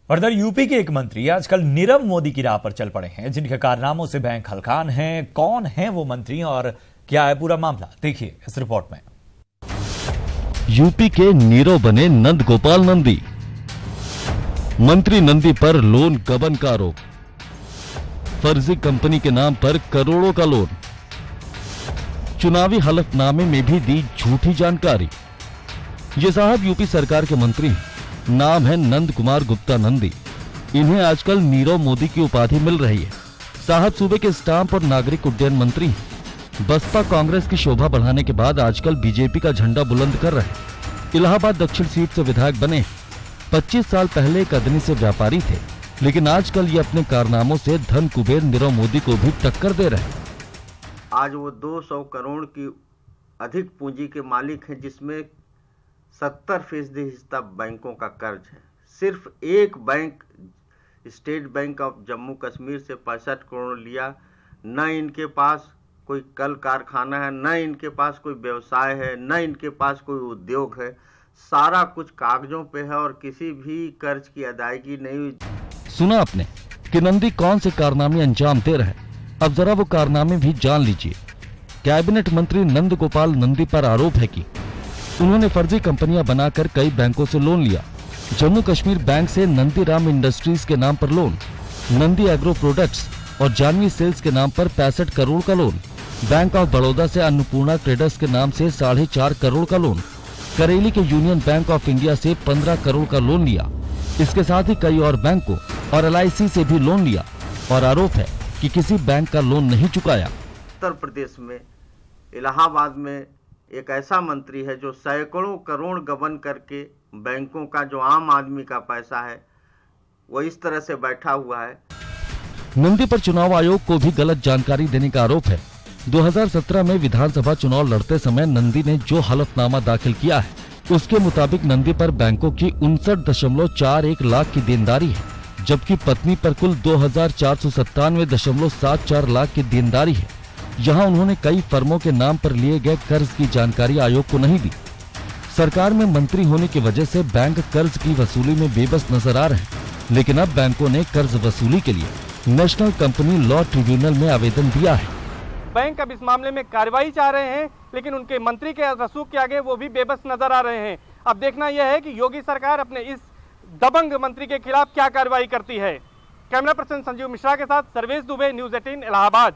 और इधर यूपी के एक मंत्री आजकल नीरव मोदी की राह पर चल पड़े हैं, जिनके कारनामों से बैंक हलकान हैं। कौन है वो मंत्री और क्या है पूरा मामला, देखिए इस रिपोर्ट में। यूपी के नीरव बने नंद गोपाल नंदी। मंत्री नंदी पर लोन गबन का आरोप, फर्जी कंपनी के नाम पर करोड़ों का लोन, चुनावी हलफनामे में भी दी झूठी जानकारी। ये साहब यूपी सरकार के मंत्री, नाम है नंद कुमार गुप्ता नंदी। इन्हें आजकल नीरव मोदी की उपाधि मिल रही है। साहब सूबे के स्टाम्प और नागरिक उड्डयन मंत्री, बसपा कांग्रेस की शोभा बढ़ाने के बाद आजकल बीजेपी का झंडा बुलंद कर रहे। इलाहाबाद दक्षिण सीट से विधायक बने। 25 साल पहले एक अदनी से व्यापारी थे, लेकिन आजकल ये अपने कारनामों से धन कुबेर नीरव मोदी को भी टक्कर दे रहे। आज वो 200 करोड़ की अधिक पूंजी के मालिक हैं, जिसमें 70% हिस्सा बैंकों का कर्ज है। सिर्फ एक bank state bank of Jammu Kashmir से 65 करोड़ लिया। न इनके पास कोई कल कारखाना है, न इनके पास कोई व्यवसाय है, न इनके पास कोई उद्योग है। सारा कुछ कागजों पे है और किसी भी कर्ज की अदायगी नहीं हुई। सुना आपने कि नंदी कौन से कारनामे अंजाम दे रहे। अब जरा वो कारनामे भी जान लीजिए। कैबिनेट मंत्री नंद गोपाल नंदी पर आरोप है कि उन्होंने फर्जी कंपनियां बनाकर कई बैंकों से लोन लिया। जम्मू कश्मीर बैंक से नंदी राम इंडस्ट्रीज के नाम पर लोन, नंदी एग्रो प्रोडक्ट्स और जानवी सेल्स के नाम पर 65 करोड़ का लोन, बैंक ऑफ बड़ौदा से अन्नपूर्णा ट्रेडर्स के नाम से 4.5 करोड़ का लोन, करेली के यूनियन बैंक ऑफ इंडिया से 15 करोड़ का लोन लिया। इसके साथ ही कई और बैंकों और LIC से भी लोन लिया और आरोप है कि किसी बैंक का लोन नहीं चुकाया। उत्तर प्रदेश में इलाहाबाद में एक ऐसा मंत्री है जो सैकड़ों करोड़ गबन करके बैंकों का, जो आम आदमी का पैसा है, वो इस तरह से बैठा हुआ है। नंदी पर चुनाव आयोग को भी गलत जानकारी देने का आरोप है। 2017 में विधानसभा चुनाव लड़ते समय नंदी ने जो हलफनामा दाखिल किया है, उसके मुताबिक नंदी पर बैंकों की 59.41 लाख की देनदारी है, जबकि पत्नी पर कुल 2497.74 लाख की देनदारी है। यहाँ उन्होंने कई फर्मों के नाम पर लिए गए कर्ज की जानकारी आयोग को नहीं दी। सरकार में मंत्री होने की वजह से बैंक कर्ज की वसूली में बेबस नजर आ रहे हैं, लेकिन अब बैंकों ने कर्ज वसूली के लिए नेशनल कंपनी लॉ ट्रिब्यूनल में आवेदन दिया है। बैंक अब इस मामले में कार्रवाई चाह रहे हैं, लेकिन उनके मंत्री के रसूख के आगे वो भी बेबस नजर आ रहे हैं। अब देखना यह है कि योगी सरकार अपने इस दबंग मंत्री के खिलाफ क्या कार्रवाई करती है। कैमरा पर्सन संजीव मिश्रा के साथ सर्वेश दुबे, न्यूज़ 18 इलाहाबाद।